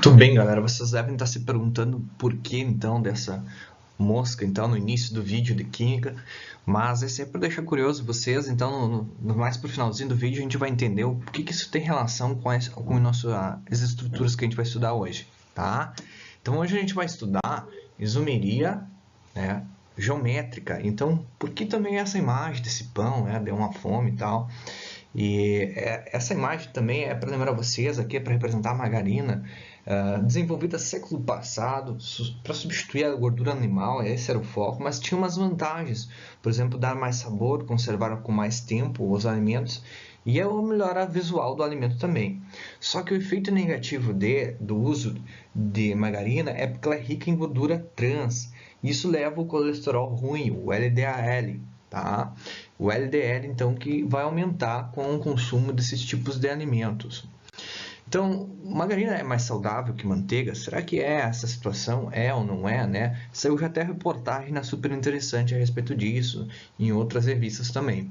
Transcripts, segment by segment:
Tudo bem, galera. Vocês devem estar se perguntando por que então dessa mosca então no início do vídeo de química, mas é sempre para deixar curioso vocês. Então, mais pro finalzinho do vídeo a gente vai entender o que isso tem relação com as estruturas que a gente vai estudar hoje, tá? Então hoje a gente vai estudar isomeria, né, geométrica. Então, por que também essa imagem desse pão, né, deu uma fome e tal? Essa imagem também é para lembrar vocês aqui, é para representar a margarina, desenvolvida século passado para substituir a gordura animal. Esse era o foco, mas tinha umas vantagens, por exemplo, dar mais sabor, conservar com mais tempo os alimentos e melhorar o visual do alimento também. Só que o efeito negativo do uso de margarina é porque ela é rica em gordura trans. Isso leva o colesterol ruim, o LDL, tá? O LDL, então, que vai aumentar com o consumo desses tipos de alimentos. Então, margarina é mais saudável que manteiga? Será que essa situação? É ou não é, né? Saiu já até reportagem na Super Interessante a respeito disso, em outras revistas também.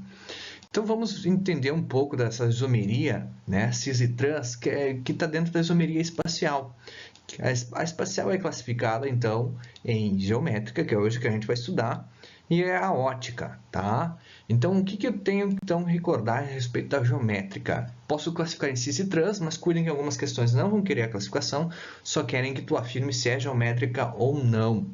Então, vamos entender um pouco dessa isomeria, né, cis e trans, que está dentro da isomeria espacial. A espacial é classificada, então, em geométrica, que é hoje que a gente vai estudar, e é a ótica, tá? Então, o que eu tenho então recordar a respeito da geométrica? Posso classificar em cis e trans, mas cuidem que algumas questões não vão querer a classificação, só querem que tu afirme se é geométrica ou não,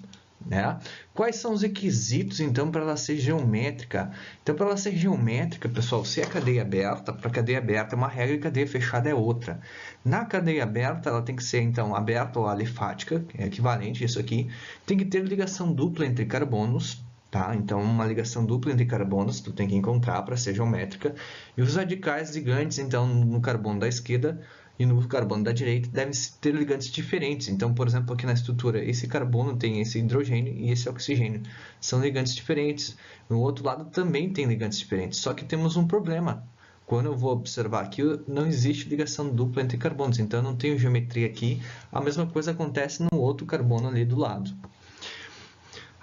né? Quais são os requisitos, então, para ela ser geométrica? Então, para ela ser geométrica, pessoal, se é cadeia aberta, para cadeia aberta é uma regra e cadeia fechada é outra. Na cadeia aberta, ela tem que ser, então, aberta ou alifática, que é equivalente a isso aqui. Tem que ter ligação dupla entre carbonos, tá? Então, uma ligação dupla entre carbonos tu tem que encontrar para ser geométrica. E os radicais ligantes, então, no carbono da esquerda e no carbono da direita devem ter ligantes diferentes. Então, por exemplo, aqui na estrutura, esse carbono tem esse hidrogênio e esse oxigênio. São ligantes diferentes. No outro lado também tem ligantes diferentes, só que temos um problema. Quando eu vou observar aqui, não existe ligação dupla entre carbonos, então eu não tenho geometria aqui. A mesma coisa acontece no outro carbono ali do lado.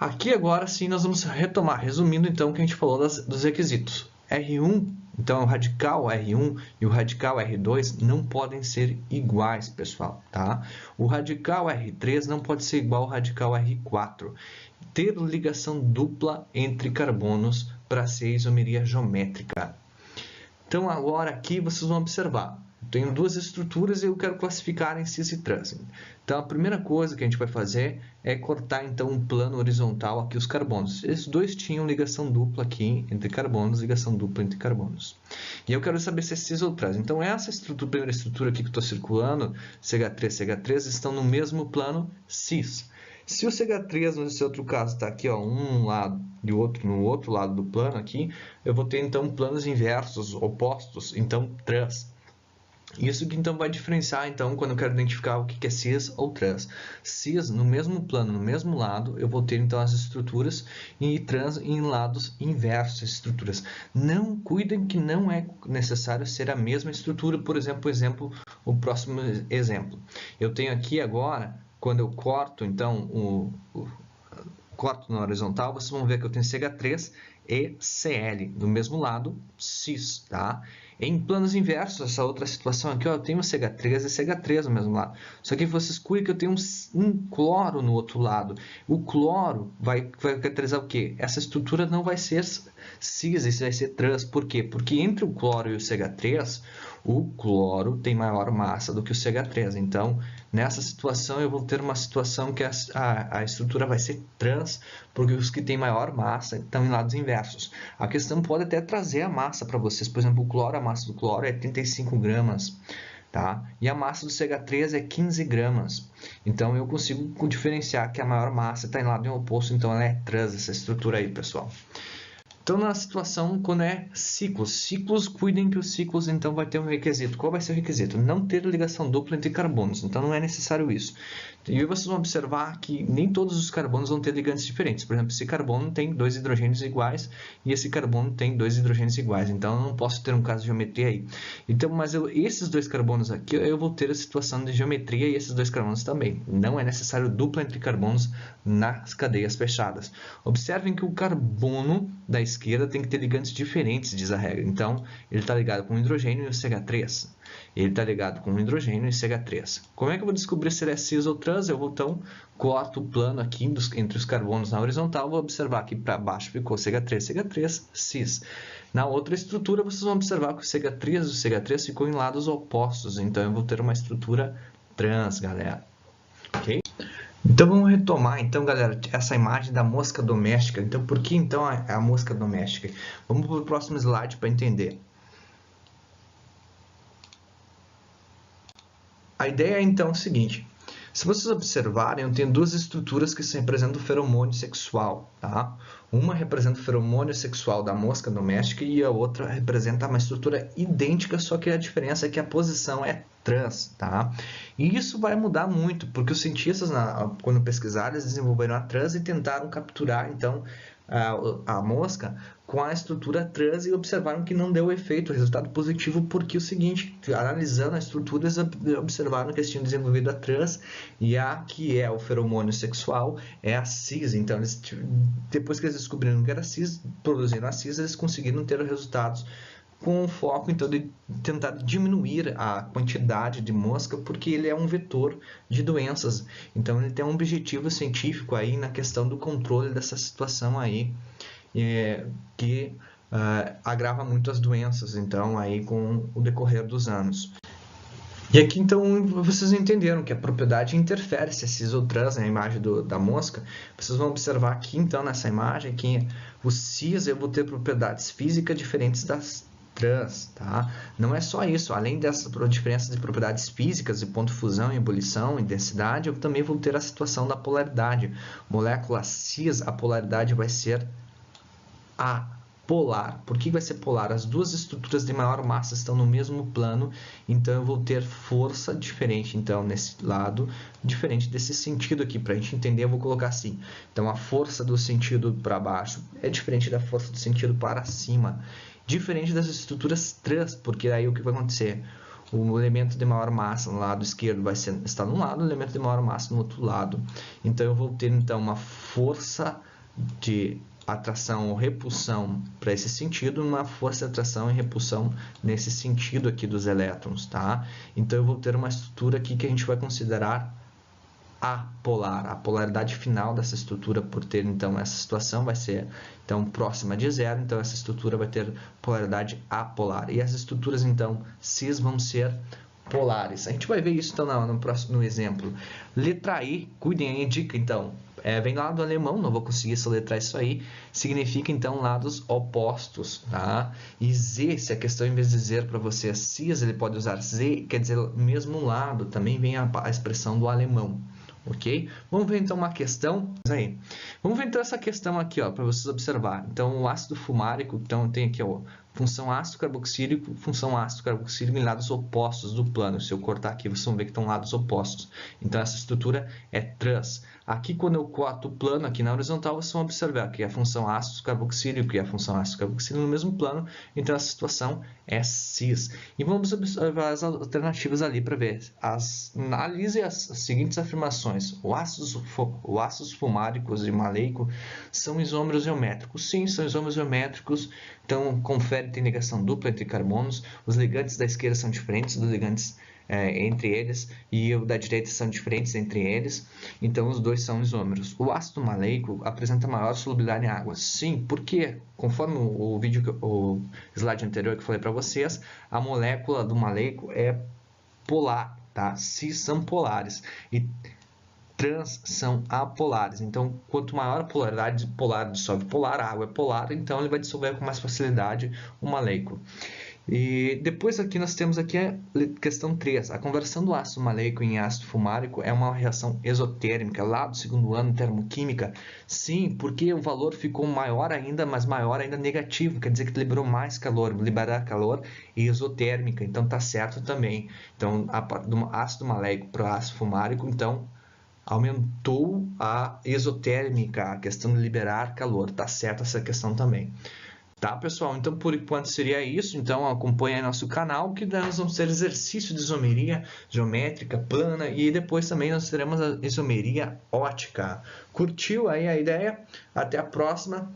Aqui agora sim nós vamos retomar, resumindo então o que a gente falou dos requisitos. R1, então o radical R1 e o radical R2 não podem ser iguais, pessoal, tá? O radical R3 não pode ser igual ao radical R4. Ter ligação dupla entre carbonos para ser isomeria geométrica. Então agora aqui vocês vão observar. Eu tenho duas estruturas e eu quero classificar em cis e trans. Então a primeira coisa que a gente vai fazer é cortar então um plano horizontal aqui os carbonos. Esses dois tinham ligação dupla aqui entre carbonos, ligação dupla entre carbonos. E eu quero saber se é cis ou trans. Então essa estrutura, primeira estrutura aqui que estou circulando, CH3, CH3, estão no mesmo plano cis. Se o CH3, nesse outro caso, está aqui, ó, um lado e o outro no outro lado do plano aqui, eu vou ter então planos inversos, opostos, então trans. Isso que então vai diferenciar então quando eu quero identificar o que é cis ou trans. Cis no mesmo plano, no mesmo lado, eu vou ter então as estruturas e trans em lados inversos as estruturas. Não cuidem que não é necessário ser a mesma estrutura. Por exemplo, o próximo exemplo. Eu tenho aqui agora, quando eu corto então corto na horizontal, vocês vão ver que eu tenho CH3 e Cl do mesmo lado, cis, tá? Em planos inversos, essa outra situação aqui, ó, eu tenho CH3 e CH3 no mesmo lado. Só que vocês cuidem que eu tenho um cloro no outro lado. O cloro vai caracterizar o quê? Essa estrutura não vai ser cis, isso vai ser trans. Por quê? Porque entre o cloro e o CH3, o cloro tem maior massa do que o CH3. Então, nessa situação, eu vou ter uma situação que a estrutura vai ser trans, porque os que têm maior massa estão em lados inversos. A questão pode até trazer a massa para vocês. Por exemplo, o cloro, a massa do cloro é 35 gramas. Tá? E a massa do CH3 é 15 gramas. Então, eu consigo diferenciar que a maior massa está em lado oposto. Então, ela é trans, essa estrutura aí, pessoal. Então, na situação, quando é ciclos, cuidem que os ciclos, então, vai ter um requisito. Qual vai ser o requisito? Não ter ligação dupla entre carbonos. Então, não é necessário isso. E aí vocês vão observar que nem todos os carbonos vão ter ligantes diferentes. Por exemplo, esse carbono tem dois hidrogênios iguais e esse carbono tem dois hidrogênios iguais. Então, eu não posso ter um caso de geometria aí. Então, mas esses dois carbonos aqui, eu vou ter a situação de geometria e esses dois carbonos também. Não é necessário dupla entre carbonos nas cadeias fechadas. Observem que o carbono da esquerda tem que ter ligantes diferentes, diz a regra. Então, ele está ligado com o hidrogênio e o CH3. Ele está ligado com o hidrogênio e CH3. Como é que eu vou descobrir se ele é cis ou trans? Eu vou, então, corto o plano aqui entre os carbonos na horizontal. Vou observar aqui para baixo ficou CH3, cis. Na outra estrutura, vocês vão observar que o CH3 e o CH3 ficou em lados opostos. Então, eu vou ter uma estrutura trans, galera. Ok? Então, vamos retomar, então, galera, essa imagem da mosca doméstica. Então, por que, então, a mosca doméstica? Vamos para o próximo slide para entender. A ideia, então, é o seguinte. Se vocês observarem, eu tenho duas estruturas que representam o feromônio sexual, tá? Uma representa o feromônio sexual da mosca doméstica e a outra representa uma estrutura idêntica, só que a diferença é que a posição é trans, tá? E isso vai mudar muito, porque os cientistas, quando pesquisaram, eles desenvolveram a trans e tentaram capturar, então, a mosca com a estrutura trans e observaram que não deu efeito, resultado positivo, porque o seguinte, analisando a estrutura, eles observaram que eles tinham desenvolvido a trans e a que é o feromônio sexual é a cis. Então, depois que eles descobriram que era cis, produzindo a cis, eles conseguiram ter resultados com o foco, então, de tentar diminuir a quantidade de mosca, porque ele é um vetor de doenças. Então, ele tem um objetivo científico aí na questão do controle dessa situação aí, que agrava muito as doenças, então, aí com o decorrer dos anos. E aqui, então, vocês entenderam que a propriedade interfere se é cis ou trans, na imagem da mosca. Vocês vão observar aqui, então, nessa imagem, que o cis eu vou ter propriedades físicas diferentes das trans, tá? Não é só isso, além dessas diferenças de propriedades físicas, de ponto de fusão, ebulição e densidade, eu também vou ter a situação da polaridade. Molécula cis, a polaridade vai ser apolar. Por que vai ser polar? As duas estruturas de maior massa estão no mesmo plano, então eu vou ter força diferente, então, nesse lado, diferente desse sentido aqui. Para a gente entender, eu vou colocar assim. Então, a força do sentido para baixo é diferente da força do sentido para cima. Diferente das estruturas trans, porque aí o que vai acontecer? O elemento de maior massa no lado esquerdo vai estar num lado, o elemento de maior massa no outro lado. Então, eu vou ter, então, uma força de atração ou repulsão para esse sentido, uma força de atração e repulsão nesse sentido aqui dos elétrons, tá? Então, eu vou ter uma estrutura aqui que a gente vai considerar apolar. A polaridade final dessa estrutura, por ter, então, essa situação, vai ser, então, próxima de zero. Então, essa estrutura vai ter polaridade apolar. E as estruturas, então, cis vão ser polares. A gente vai ver isso, então, no exemplo. Letra I, cuidem aí, dica, então. Vem lá do alemão, não vou conseguir soletrar isso aí, significa então lados opostos, tá? E Z, se a questão em vez de dizer para você é cis, ele pode usar Z, quer dizer mesmo lado, também vem a expressão do alemão, ok? Vamos ver então uma questão aí. Vamos ver então essa questão aqui, ó, para vocês observarem. Então, o ácido fumárico, então tem aqui, ó, função ácido carboxílico, função ácido carboxílico em lados opostos do plano. Se eu cortar aqui, vocês vão ver que estão lados opostos. Então, essa estrutura é trans. Aqui, quando eu corto o plano aqui na horizontal, vocês vão observar que a função ácido carboxílico e a função ácido carboxílico no mesmo plano. Então, essa situação é cis. E vamos observar as alternativas ali para ver. Analise as seguintes afirmações. Os ácidos fumáricos e maleico são isômeros geométricos. Sim, são isômeros geométricos. Então, confere tem ligação dupla entre carbonos. Os ligantes da esquerda são diferentes dos ligantes entre eles, e o da direita são diferentes entre eles. Então, os dois são isômeros. O ácido maleico apresenta maior solubilidade em água. Sim, porque, conforme o slide anterior que eu falei para vocês, a molécula do maleico é polar, tá? Cis são polares e trans são apolares. Então, quanto maior a polaridade, polar dissolve polar, a água é polar, então ele vai dissolver com mais facilidade o maleico. E depois aqui nós temos aqui a questão 3. A conversão do ácido maleico em ácido fumárico é uma reação exotérmica, lá do segundo ano termoquímica. Sim, porque o valor ficou maior ainda, mas maior ainda negativo, quer dizer que liberou mais calor, liberar calor e exotérmica, então tá certo também. Então, do ácido maleico para o ácido fumárico, então aumentou a exotérmica, a questão de liberar calor, tá certo essa questão também. Tá, pessoal? Então, por enquanto seria isso. Então, acompanhe aí nosso canal, que nós vamos ter exercício de isomeria geométrica, plana, e depois também nós teremos a isomeria ótica. Curtiu aí a ideia? Até a próxima.